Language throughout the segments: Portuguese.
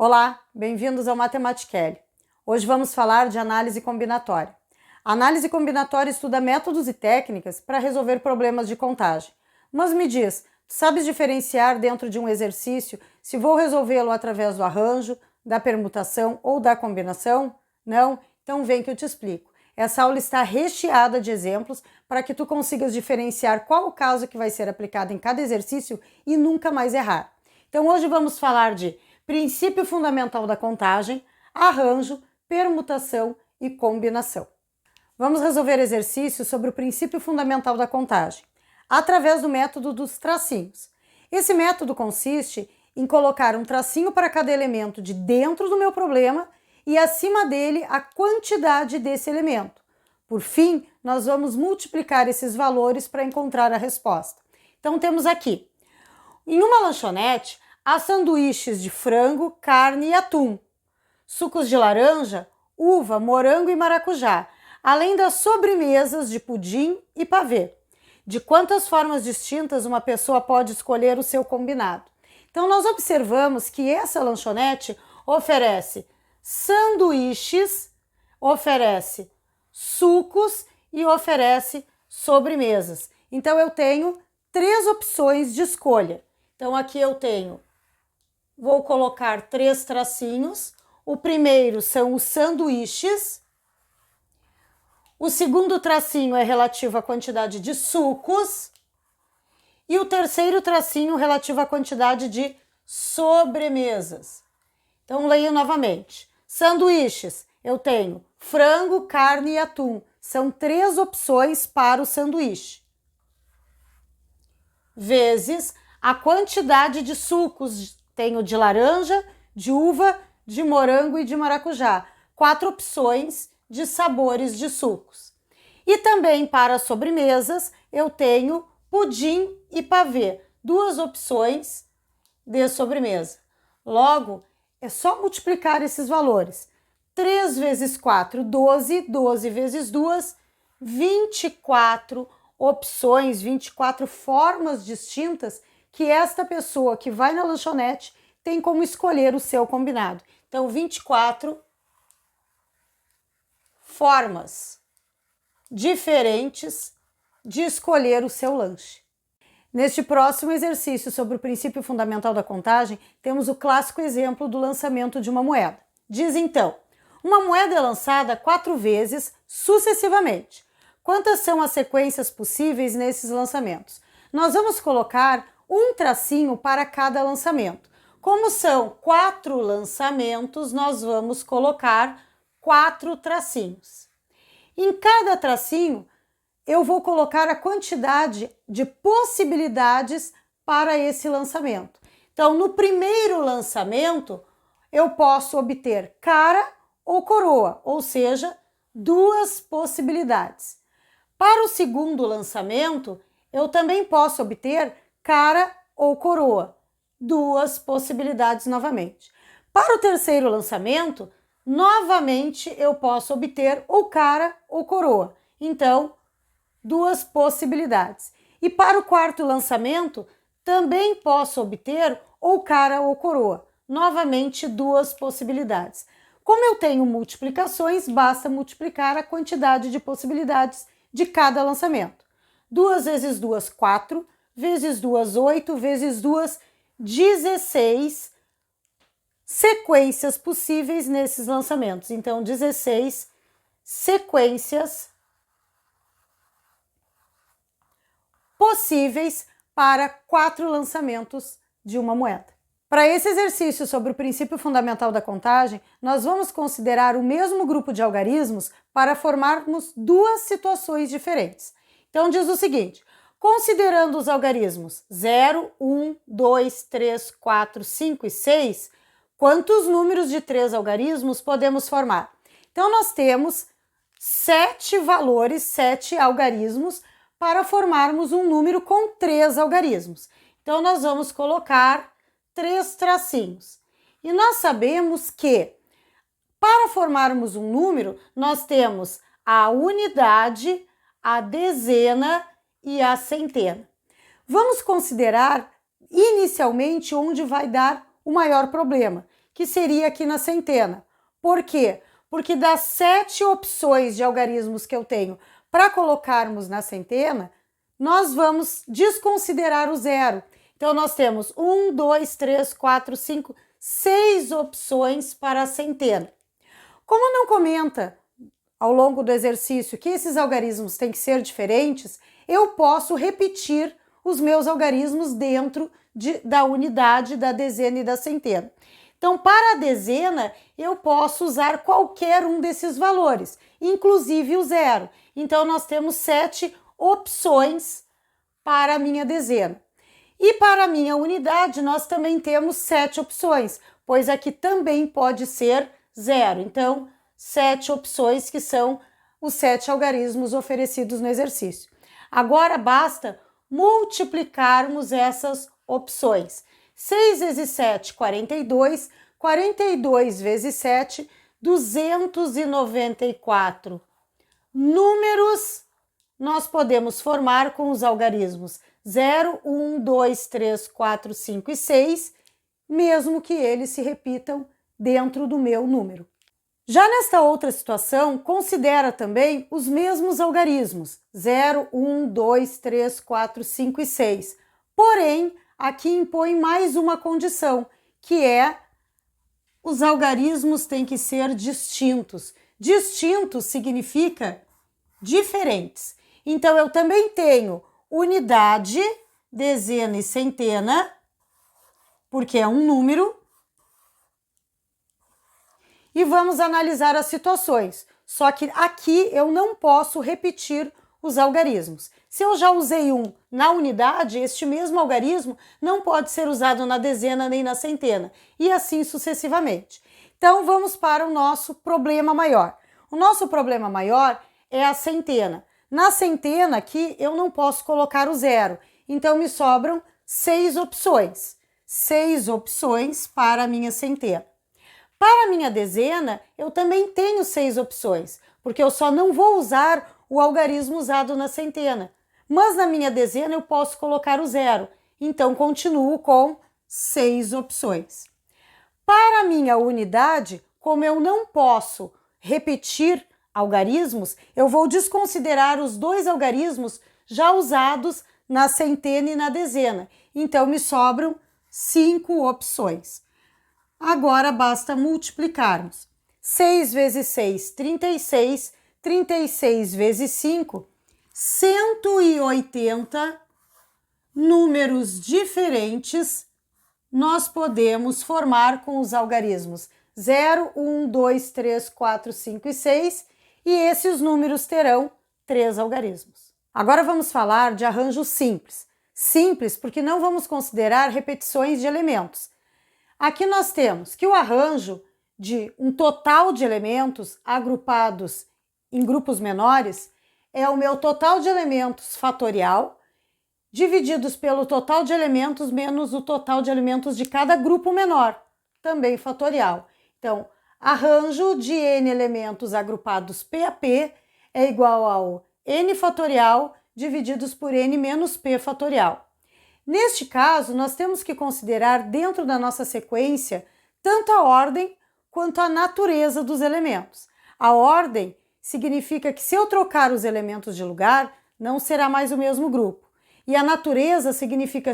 Olá, bem-vindos ao Matematicele. Hoje vamos falar de análise combinatória. A análise combinatória estuda métodos e técnicas para resolver problemas de contagem. Mas me diz, tu sabes diferenciar dentro de um exercício se vou resolvê-lo através do arranjo, da permutação ou da combinação? Não? Então vem que eu te explico. Essa aula está recheada de exemplos para que tu consigas diferenciar qual o caso que vai ser aplicado em cada exercício e nunca mais errar. Então hoje vamos falar de princípio fundamental da contagem, arranjo, permutação e combinação. Vamos resolver exercícios sobre o princípio fundamental da contagem, através do método dos tracinhos. Esse método consiste em colocar um tracinho para cada elemento de dentro do meu problema e acima dele a quantidade desse elemento. Por fim, nós vamos multiplicar esses valores para encontrar a resposta. Então temos aqui, em uma lanchonete, há sanduíches de frango, carne e atum, sucos de laranja, uva, morango e maracujá, além das sobremesas de pudim e pavê. De quantas formas distintas uma pessoa pode escolher o seu combinado? Então nós observamos que essa lanchonete oferece sanduíches, oferece sucos e oferece sobremesas. Então eu tenho 3 opções de escolha. Então aqui eu tenho, vou colocar 3 tracinhos. O primeiro são os sanduíches. O segundo tracinho é relativo à quantidade de sucos. E o terceiro tracinho relativo à quantidade de sobremesas. Então leio novamente. Sanduíches, eu tenho frango, carne e atum. São 3 opções para o sanduíche. Vezes a quantidade de sucos, tenho de laranja, de uva, de morango e de maracujá. 4 opções de sabores de sucos. E também para sobremesas eu tenho pudim e pavê. 2 opções de sobremesa. Logo, é só multiplicar esses valores. 3 vezes 4, 12. 12 vezes 2, 24 opções, 24 formas distintas que esta pessoa que vai na lanchonete tem como escolher o seu combinado. Então, 24 formas diferentes de escolher o seu lanche. Neste próximo exercício sobre o princípio fundamental da contagem, temos o clássico exemplo do lançamento de uma moeda. Diz então, uma moeda é lançada 4 vezes sucessivamente. Quantas são as sequências possíveis nesses lançamentos? Nós vamos colocar um tracinho para cada lançamento. Como são 4 lançamentos, nós vamos colocar 4 tracinhos. Em cada tracinho, eu vou colocar a quantidade de possibilidades para esse lançamento. Então, no primeiro lançamento, eu posso obter cara ou coroa, ou seja, 2 possibilidades. Para o segundo lançamento, eu também posso obter cara ou coroa, 2 possibilidades novamente. Para o terceiro lançamento, novamente eu posso obter ou cara ou coroa, então 2 possibilidades. E para o quarto lançamento, também posso obter ou cara ou coroa, novamente 2 possibilidades. Como eu tenho multiplicações, basta multiplicar a quantidade de possibilidades de cada lançamento. 2 vezes 2, 4, vezes 2, 8, vezes 2, 16 sequências possíveis nesses lançamentos. Então, 16 sequências possíveis para 4 lançamentos de uma moeda. Para esse exercício sobre o princípio fundamental da contagem, nós vamos considerar o mesmo grupo de algarismos para formarmos 2 situações diferentes. Então diz o seguinte, considerando os algarismos 0, 1, 2, 3, 4, 5 e 6, quantos números de 3 algarismos podemos formar? Então nós temos 7 valores, 7 algarismos para formarmos um número com 3 algarismos. Então nós vamos colocar 3 tracinhos. E nós sabemos que para formarmos um número, nós temos a unidade, a dezena e a centena. Vamos considerar inicialmente onde vai dar o maior problema. que seria aqui na centena. Por quê? Porque das 7 opções de algarismos que eu tenho para colocarmos na centena, nós vamos desconsiderar o zero. Então, nós temos 1, 2, 3, 4, 5, 6 opções para a centena. Como não comenta ao longo do exercício que esses algarismos têm que ser diferentes, eu posso repetir os meus algarismos dentro da unidade, da dezena e da centena. Então, para a dezena, eu posso usar qualquer um desses valores, inclusive o zero. Então, nós temos 7 opções para a minha dezena. E para a minha unidade, nós também temos 7 opções, pois aqui também pode ser zero. Então, 7 opções que são os 7 algarismos oferecidos no exercício. Agora basta multiplicarmos essas opções. 6 vezes 7, 42. 42 vezes 7, 294 números nós podemos formar com os algarismos 0, 1, 2, 3, 4, 5 e 6, mesmo que eles se repitam dentro do meu número. Já nesta outra situação, considera também os mesmos algarismos, 0, 1, 2, 3, 4, 5 e 6. Porém, aqui impõe mais uma condição, que é os algarismos têm que ser distintos. Distintos significa diferentes. Então, eu também tenho unidade, dezena e centena, porque é um número. E vamos analisar as situações. Só que aqui eu não posso repetir os algarismos. Se eu já usei um na unidade, este mesmo algarismo não pode ser usado na dezena nem na centena, e assim sucessivamente. Então, vamos para o nosso problema maior. O nosso problema maior é a centena. Na centena aqui eu não posso colocar o zero, então me sobram 6 opções. 6 opções para a minha centena. Para a minha dezena, eu também tenho 6 opções, porque eu só não vou usar o algarismo usado na centena. Mas na minha dezena eu posso colocar o zero, então continuo com 6 opções. Para a minha unidade, como eu não posso repetir algarismos, eu vou desconsiderar os 2 algarismos já usados na centena e na dezena. Então me sobram 5 opções. Agora basta multiplicarmos. 6 vezes 6, 36. 36 vezes 5, 180 números diferentes nós podemos formar com os algarismos 0, 1, 2, 3, 4, 5 e 6, e esses números terão 3 algarismos. Agora vamos falar de arranjo simples. Simples porque não vamos considerar repetições de elementos. Aqui nós temos que o arranjo de um total de elementos agrupados em grupos menores é o meu total de elementos fatorial divididos pelo total de elementos menos o total de elementos de cada grupo menor, também fatorial. Então, arranjo de n elementos agrupados P a P é igual ao n fatorial divididos por n menos p fatorial. Neste caso, nós temos que considerar dentro da nossa sequência tanto a ordem quanto a natureza dos elementos. A ordem significa que se eu trocar os elementos de lugar, não será mais o mesmo grupo. E a natureza significa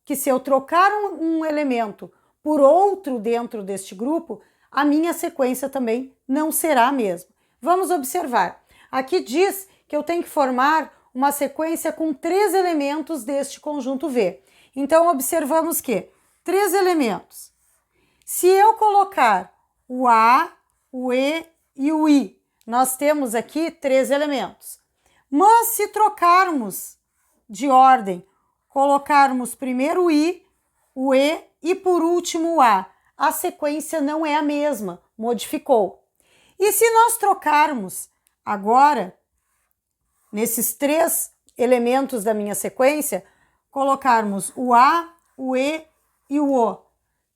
que se eu trocar um elemento por outro dentro deste grupo, a minha sequência também não será a mesma. Vamos observar. Aqui diz que eu tenho que formar uma sequência com 3 elementos deste conjunto V. Então, observamos que 3 elementos. Se eu colocar o A, o E e o I, nós temos aqui 3 elementos. Mas se trocarmos de ordem, colocarmos primeiro o I, o E e por último o a sequência não é a mesma, modificou. E se nós trocarmos agora, nesses 3 elementos da minha sequência, colocarmos o A, o E e o O,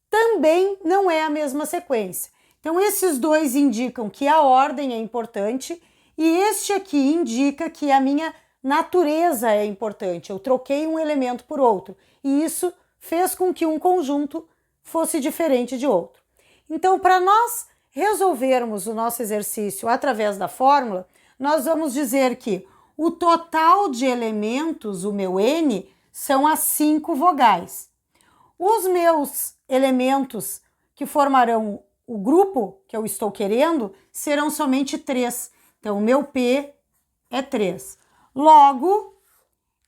também não é a mesma sequência. Então, esses dois indicam que a ordem é importante e este aqui indica que a minha natureza é importante. Eu troquei um elemento por outro e isso fez com que um conjunto fosse diferente de outro. Então, para nós resolvermos o nosso exercício através da fórmula, nós vamos dizer que o total de elementos, o meu N, são as 5 vogais. Os meus elementos que formarão o grupo que eu estou querendo serão somente 3. Então, o meu P é 3. Logo,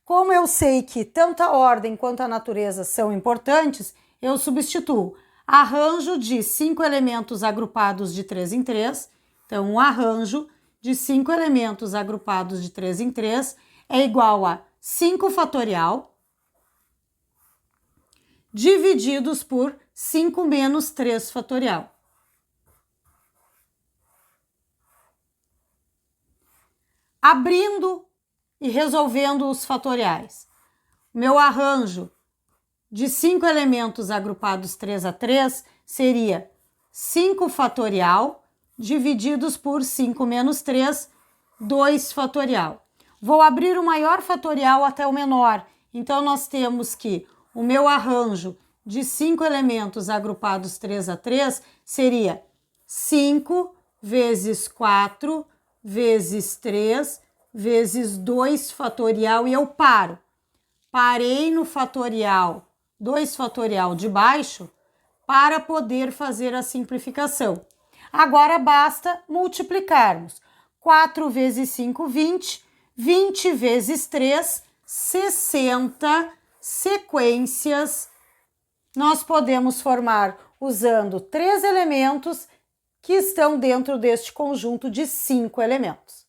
como eu sei que tanto a ordem quanto a natureza são importantes, eu substituo arranjo de 5 elementos agrupados de 3 em 3. Então, um arranjo de 5 elementos agrupados de 3 em 3 é igual a 5 fatorial divididos por 5 menos 3 fatorial. Abrindo e resolvendo os fatoriais. Meu arranjo de 5 elementos agrupados 3 a 3 seria 5 fatorial divididos por 5 menos 3, 2 fatorial. Vou abrir o maior fatorial até o menor. Então, nós temos que o meu arranjo de 5 elementos agrupados 3 a 3 seria 5 vezes 4 vezes 3 vezes 2 fatorial e eu paro. Parei no fatorial 2 fatorial de baixo para poder fazer a simplificação. Agora basta multiplicarmos. 4 vezes 5, 20. 20 vezes 3, 60 sequências nós podemos formar usando 3 elementos que estão dentro deste conjunto de 5 elementos.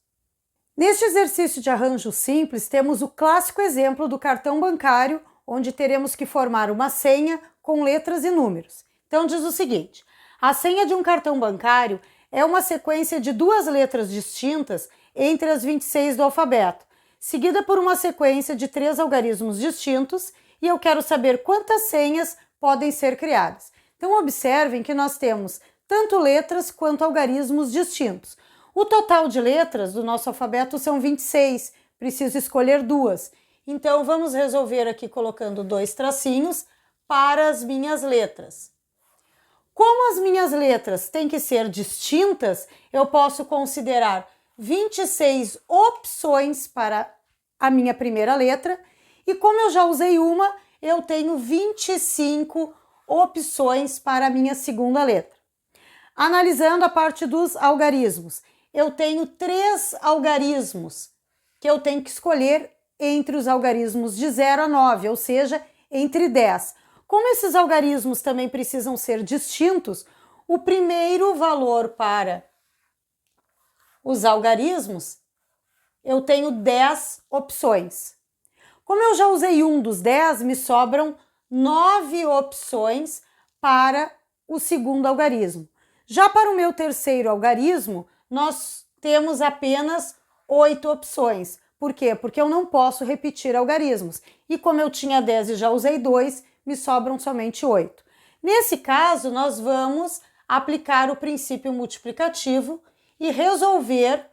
Neste exercício de arranjo simples, temos o clássico exemplo do cartão bancário, onde teremos que formar uma senha com letras e números. Então, diz o seguinte: a senha de um cartão bancário é uma sequência de 2 letras distintas entre as 26 do alfabeto, seguida por uma sequência de 3 algarismos distintos, e eu quero saber quantas senhas podem ser criadas. Então, observem que nós temos tanto letras quanto algarismos distintos. O total de letras do nosso alfabeto são 26, preciso escolher 2. Então, vamos resolver aqui colocando 2 tracinhos para as minhas letras. Como as minhas letras têm que ser distintas, eu posso considerar 26 opções para a minha primeira letra, e como eu já usei uma, eu tenho 25 opções para a minha segunda letra. Analisando a parte dos algarismos, eu tenho 3 algarismos que eu tenho que escolher entre os algarismos de 0 a 9, ou seja, entre 10. Como esses algarismos também precisam ser distintos, o primeiro valor para os algarismos, eu tenho 10 opções. Como eu já usei um dos 10, me sobram 9 opções para o segundo algarismo. Já para o meu terceiro algarismo, nós temos apenas 8 opções. Por quê? Porque eu não posso repetir algarismos. E como eu tinha 10 e já usei 2, me sobram somente 8. Nesse caso, nós vamos aplicar o princípio multiplicativo e resolver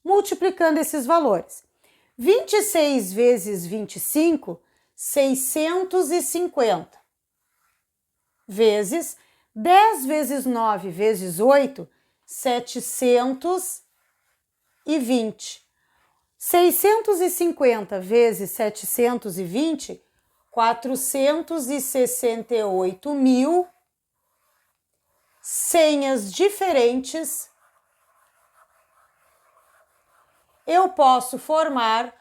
multiplicando esses valores. 26 vezes 25, 650. Vezes 10 vezes 9 vezes 8, 720. 650 vezes 720, 468 mil senhas diferentes eu posso formar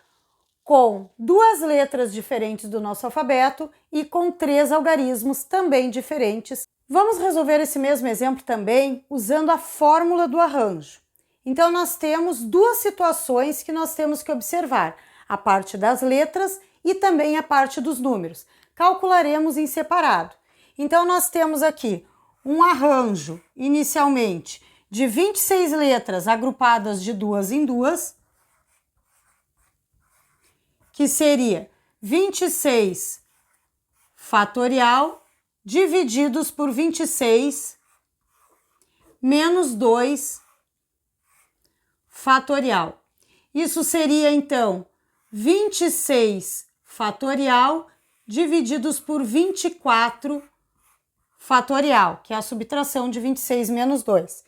com 2 letras diferentes do nosso alfabeto e com 3 algarismos também diferentes. Vamos resolver esse mesmo exemplo também usando a fórmula do arranjo. Então, nós temos 2 situações que nós temos que observar, a parte das letras e também a parte dos números. Calcularemos em separado. Então, nós temos aqui um arranjo, inicialmente, de 26 letras agrupadas de 2 em 2, que seria 26 fatorial divididos por 26 menos 2 fatorial. Isso seria, então, 26 fatorial divididos por 24 fatorial, que é a subtração de 26 menos 2.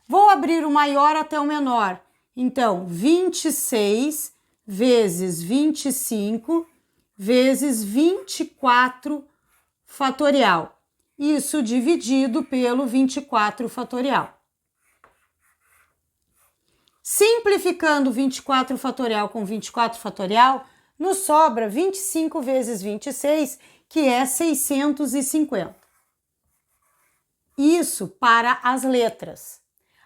Vou abrir o maior até o menor. Então, 26 vezes 25 vezes 24 fatorial. Isso dividido pelo 24 fatorial. Simplificando 24 fatorial com 24 fatorial, nos sobra 25 vezes 26, que é 650. Isso para as letras.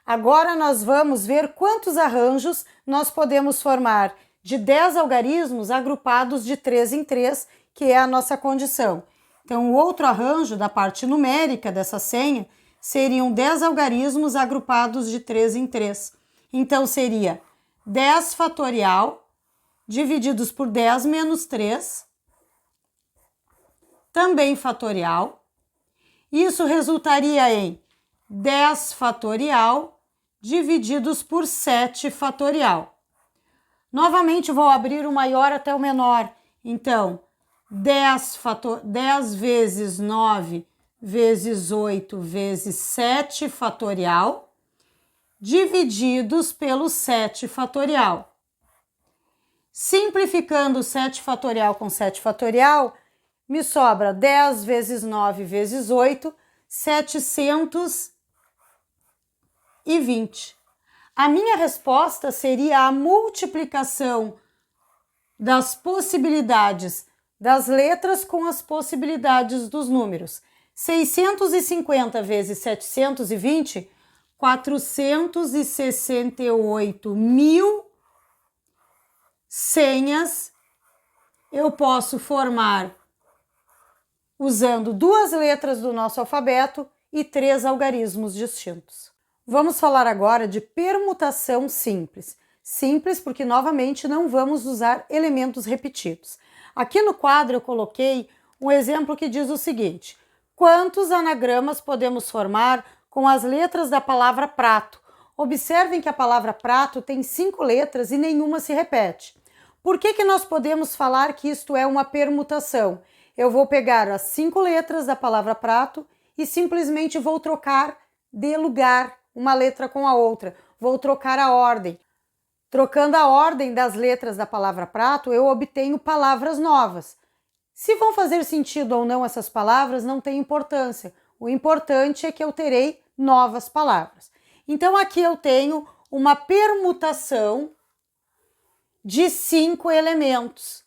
Agora nós vamos ver quantos arranjos nós podemos formar de 10 algarismos agrupados de 3 em 3, que é a nossa condição. Então, o outro arranjo da parte numérica dessa senha seriam 10 algarismos agrupados de 3 em 3. Então, seria 10 fatorial divididos por 10 menos 3, também fatorial. Isso resultaria em 10 fatorial divididos por 7 fatorial. Novamente, vou abrir o maior até o menor. Então, 10 vezes 9 vezes 8 vezes 7 fatorial divididos pelo 7 fatorial. Simplificando 7 fatorial com 7 fatorial, me sobra 10 vezes 9 vezes 8, 720. A minha resposta seria a multiplicação das possibilidades das letras com as possibilidades dos números. 650 vezes 720, 468 mil senhas eu posso formar usando 2 letras do nosso alfabeto e 3 algarismos distintos. Vamos falar agora de permutação simples. Simples porque, novamente, não vamos usar elementos repetidos. Aqui no quadro eu coloquei um exemplo que diz o seguinte: quantos anagramas podemos formar com as letras da palavra prato? Observem que a palavra prato tem 5 letras e nenhuma se repete. Por que nós podemos falar que isto é uma permutação? Eu vou pegar as 5 letras da palavra prato e simplesmente vou trocar de lugar uma letra com a outra. Vou trocar a ordem. Trocando a ordem das letras da palavra prato, eu obtenho palavras novas. Se vão fazer sentido ou não essas palavras, não tem importância. O importante é que eu terei novas palavras. Então, aqui eu tenho uma permutação de 5 elementos.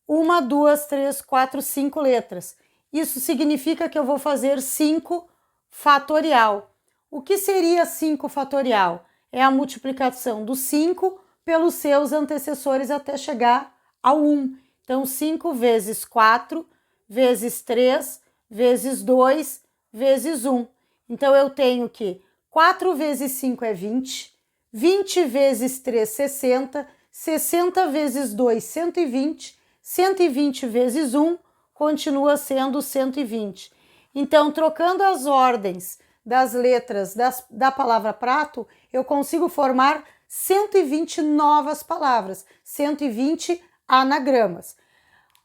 1, 2, 3, 4, 5 letras. Isso significa que eu vou fazer 5 fatorial. O que seria 5 fatorial? É a multiplicação do 5 pelos seus antecessores até chegar ao 1. Então, 5 vezes 4, vezes 3, vezes 2, vezes 1. Então, eu tenho que 4 vezes 5 é 20, 20 vezes 3, 60, 60 vezes 2, 120, 120 vezes 1 continua sendo 120. Então, trocando as ordens das letras da palavra prato, eu consigo formar 120 novas palavras, 120 anagramas.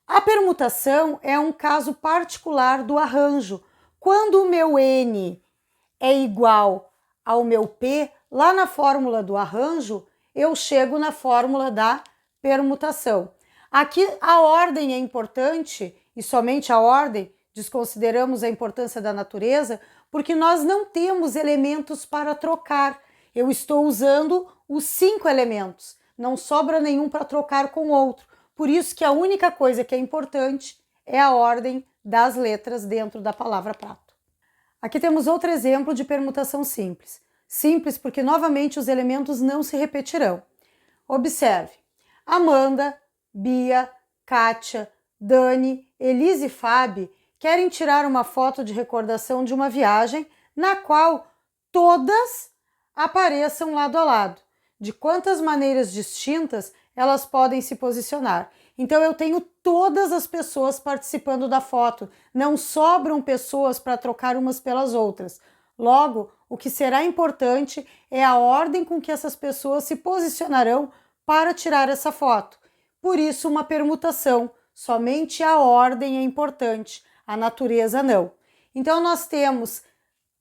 A permutação é um caso particular do arranjo. Quando o meu N é igual ao meu P, lá na fórmula do arranjo, eu chego na fórmula da permutação. Aqui a ordem é importante, e somente a ordem, desconsideramos a importância da natureza, porque nós não temos elementos para trocar. Eu estou usando os 5 elementos, não sobra nenhum para trocar com outro. Por isso que a única coisa que é importante é a ordem das letras dentro da palavra prato. Aqui temos outro exemplo de permutação simples. Simples porque, novamente, os elementos não se repetirão. Observe: Amanda, Bia, Kátia, Dani, Elise e Fábio querem tirar uma foto de recordação de uma viagem na qual todas apareçam lado a lado. De quantas maneiras distintas elas podem se posicionar. Então eu tenho todas as pessoas participando da foto, não sobram pessoas para trocar umas pelas outras. Logo, o que será importante é a ordem com que essas pessoas se posicionarão para tirar essa foto. Por isso, uma permutação. Somente a ordem é importante, a natureza não. Então, nós temos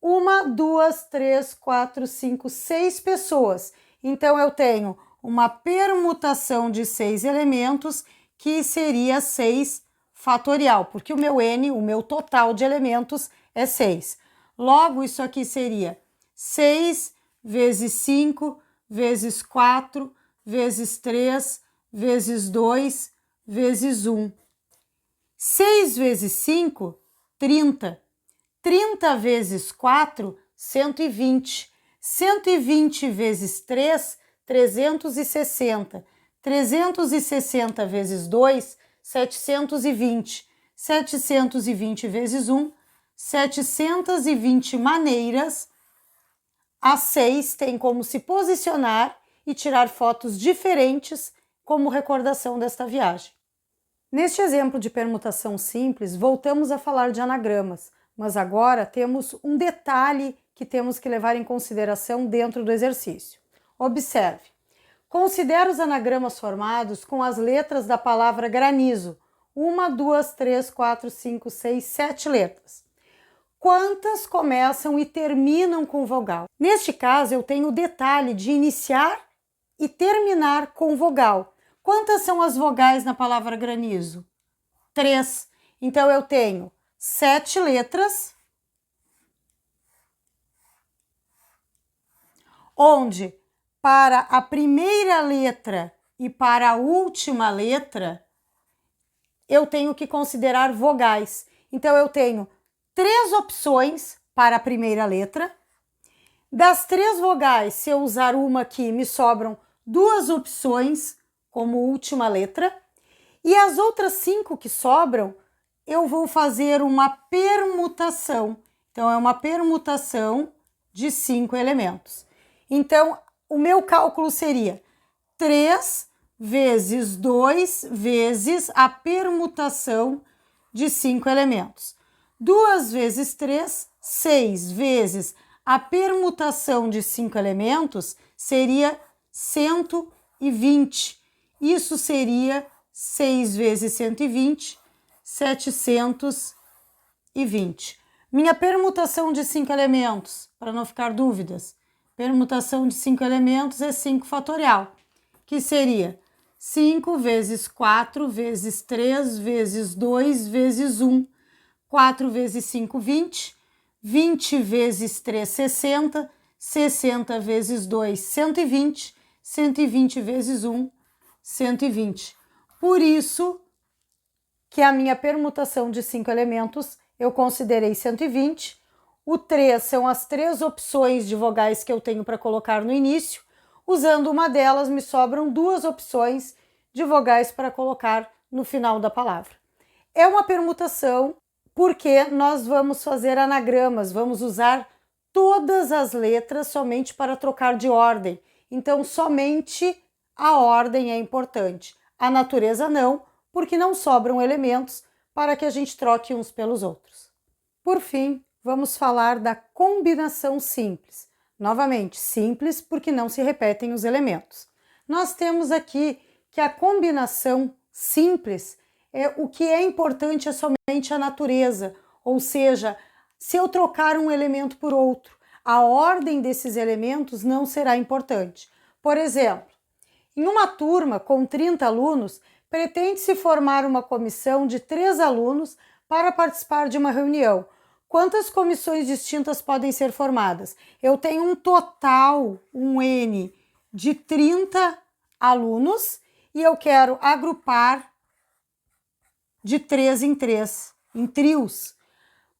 1, 2, 3, 4, 5, 6 pessoas. Então, eu tenho uma permutação de 6 elementos, que seria 6 fatorial, porque o meu n, o meu total de elementos é 6. Logo, isso aqui seria 6 vezes 5, vezes 4, vezes 3, vezes 2, vezes 1. 6 vezes 5, 30. 30 vezes 4, 120. 120 vezes 3, 360. 360 vezes 2, 720. 720 vezes 1, 720 maneiras. A 6 tem como se posicionar e tirar fotos diferentes como recordação desta viagem. Neste exemplo de permutação simples, voltamos a falar de anagramas, mas agora temos um detalhe que temos que levar em consideração dentro do exercício. Observe. Considere os anagramas formados com as letras da palavra granizo. 1, 2, 3, 4, 5, 6, 7 letras. Quantas começam e terminam com vogal? Neste caso, eu tenho o detalhe de iniciar e terminar com vogal. Quantas são as vogais na palavra granizo? 3. Então, eu tenho 7 letras, onde para a primeira letra e para a última letra, eu tenho que considerar vogais. Então, eu tenho 3 opções para a primeira letra. Das 3 vogais, se eu usar uma aqui, me sobram 2 opções como última letra. E as outras 5 que sobram, eu vou fazer uma permutação. Então, é uma permutação de 5 elementos. Então, o meu cálculo seria 3 vezes 2 vezes a permutação de 5 elementos. 2 vezes 3, 6 vezes a permutação de 5 elementos seria 120. Isso seria 6 vezes 120, 720. Minha permutação de 5 elementos, para não ficar dúvidas, permutação de 5 elementos é 5 fatorial, que seria 5 vezes 4 vezes 3 vezes 2 vezes 1. 4 vezes 5, 20. 20 vezes 3, 60. 60 vezes 2, 120. 120 vezes 1, 120. Por isso que a minha permutação de 5 elementos eu considerei 120. O 3 são as 3 opções de vogais que eu tenho para colocar no início. Usando uma delas, me sobram 2 opções de vogais para colocar no final da palavra. É uma permutação porque nós vamos fazer anagramas, vamos usar todas as letras somente para trocar de ordem. Então, somente a ordem é importante. A natureza não, porque não sobram elementos para que a gente troque uns pelos outros. Por fim, vamos falar da combinação simples. Novamente, simples porque não se repetem os elementos. Nós temos aqui que a combinação simples, o que é importante é somente a natureza, ou seja, se eu trocar um elemento por outro, a ordem desses elementos não será importante. Por exemplo, em uma turma com 30 alunos, pretende-se formar uma comissão de 3 alunos para participar de uma reunião. Quantas comissões distintas podem ser formadas? Eu tenho um total, um N, de 30 alunos e eu quero agrupar de 3 em 3, em trios.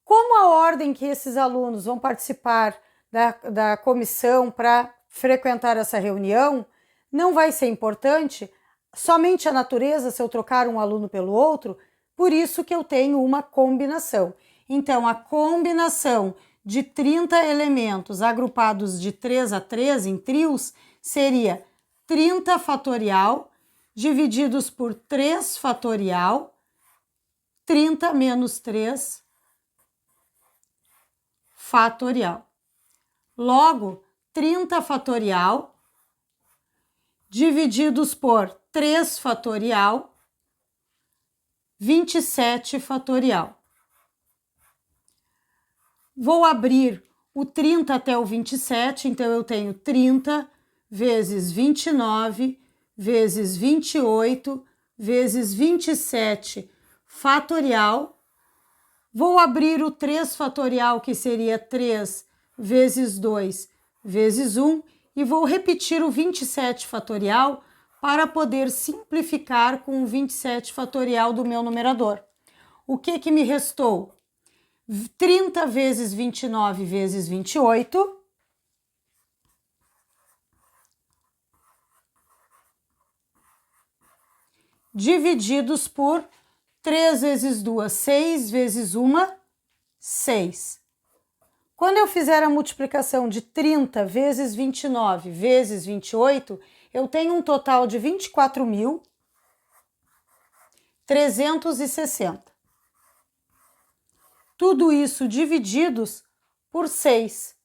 Como a ordem que esses alunos vão participar da comissão para frequentar essa reunião não vai ser importante, somente a natureza, se eu trocar um aluno pelo outro, por isso que eu tenho uma combinação. Então, a combinação de 30 elementos agrupados de 3 a 3 em trios seria 30 fatorial divididos por 3 fatorial, 30 menos 3 fatorial. Logo, 30 fatorial divididos por 3 fatorial, 27 fatorial. Vou abrir o 30 até o 27, então eu tenho 30 vezes 29 vezes 28 vezes 27 fatorial. Vou abrir o 3 fatorial, que seria 3 vezes 2 vezes 1, e vou repetir o 27 fatorial para poder simplificar com o 27 fatorial do meu numerador. O que me restou? 30 vezes 29 vezes 28, divididos por 3 vezes 2, 6 vezes 1, 6. Quando eu fizer a multiplicação de 30 vezes 29 vezes 28, eu tenho um total de 24.360. Tudo isso divididos por 6.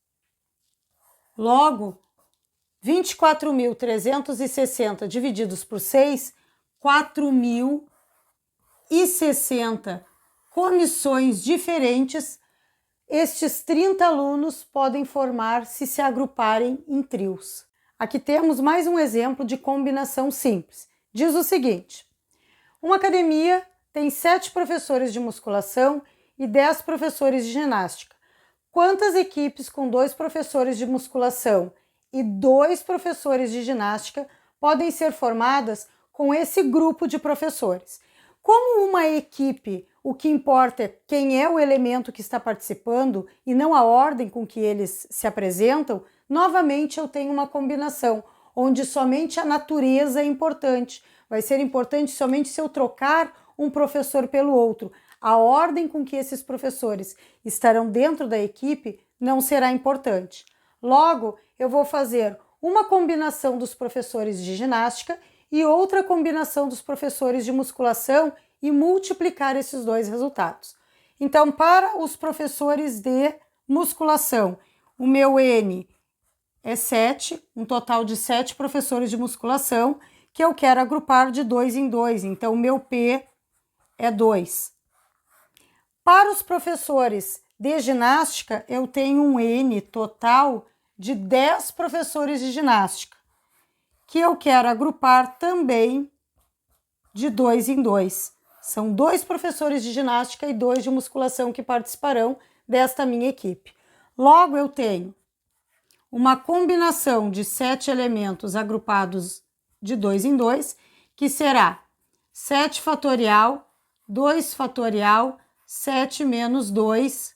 Logo, 24.360 divididos por 6, 4.060 comissões diferentes. Estes 30 alunos podem formar se agruparem em trios. Aqui temos mais um exemplo de combinação simples. Diz o seguinte: uma academia tem 7 professores de musculação e 10 professores de ginástica. Quantas equipes com 2 professores de musculação e 2 professores de ginástica podem ser formadas com esse grupo de professores? Como uma equipe, o que importa é quem é o elemento que está participando e não a ordem com que eles se apresentam, novamente eu tenho uma combinação, onde somente a natureza é importante. Vai ser importante somente se eu trocar um professor pelo outro. A ordem com que esses professores estarão dentro da equipe não será importante. Logo, eu vou fazer uma combinação dos professores de ginástica e outra combinação dos professores de musculação e multiplicar esses dois resultados. Então, para os professores de musculação, o meu N é 7, um total de 7 professores de musculação, que eu quero agrupar de 2 em 2, então o meu P é 2. Para os professores de ginástica, eu tenho um N total de 10 professores de ginástica, que eu quero agrupar também de 2 em 2. São 2 professores de ginástica e 2 de musculação que participarão desta minha equipe. Logo, eu tenho uma combinação de 7 elementos agrupados de 2 em 2, que será 7 fatorial, 2 fatorial, 7 menos 2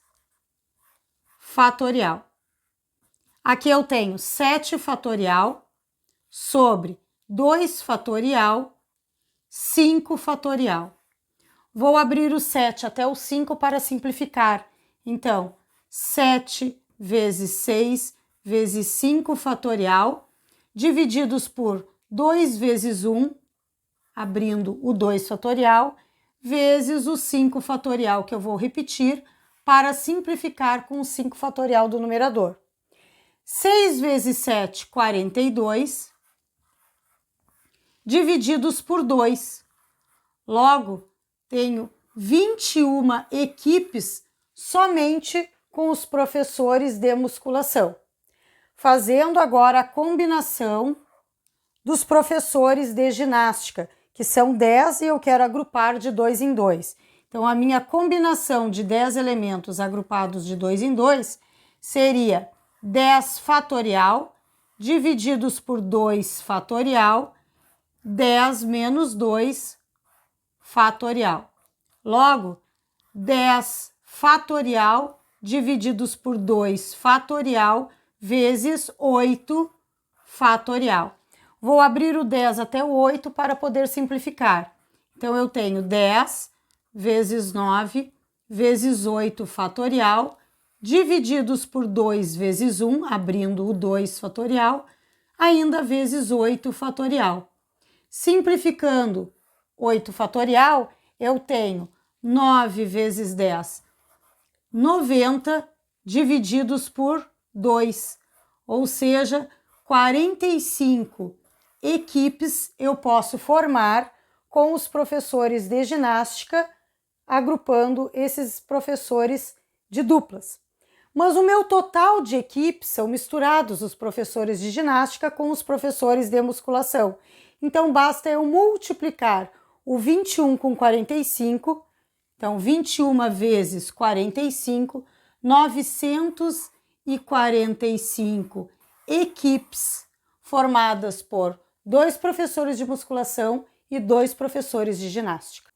fatorial. Aqui eu tenho 7 fatorial sobre 2 fatorial, 5 fatorial. Vou abrir o 7 até o 5 para simplificar. Então, 7 vezes 6 vezes 5 fatorial, divididos por 2 vezes 1, abrindo o 2 fatorial, vezes o 5 fatorial, que eu vou repetir para simplificar com o 5 fatorial do numerador. 6 vezes 7, 42, divididos por 2. Logo, tenho 21 equipes somente com os professores de musculação. Fazendo agora a combinação dos professores de ginástica, que são 10 e eu quero agrupar de 2 em 2. Então, a minha combinação de 10 elementos agrupados de 2 em 2 seria 10 fatorial divididos por 2 fatorial, 10 menos 2 fatorial. Logo, 10 fatorial divididos por 2 fatorial vezes 8 fatorial. Vou abrir o 10 até o 8 para poder simplificar. Então, eu tenho 10 vezes 9 vezes 8 fatorial, divididos por 2 vezes 1, abrindo o 2 fatorial, ainda vezes 8 fatorial. Simplificando 8 fatorial, eu tenho 9 vezes 10, 90, divididos por 2, ou seja, 45 equipes eu posso formar com os professores de ginástica, agrupando esses professores de duplas. Mas o meu total de equipes são misturados os professores de ginástica com os professores de musculação. Então, basta eu multiplicar o 21 com 45, então 21 vezes 45, 945 equipes formadas por 2 professores de musculação e 2 professores de ginástica.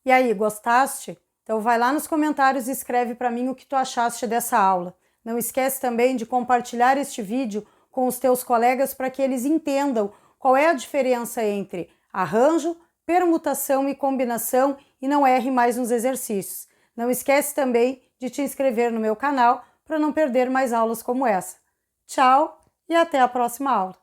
E aí, gostaste? Então vai lá nos comentários e escreve para mim o que tu achaste dessa aula. Não esquece também de compartilhar este vídeo com os teus colegas para que eles entendam qual é a diferença entre arranjo, permutação e combinação e não erre mais nos exercícios. Não esquece também de te inscrever no meu canal para não perder mais aulas como essa. Tchau e até a próxima aula!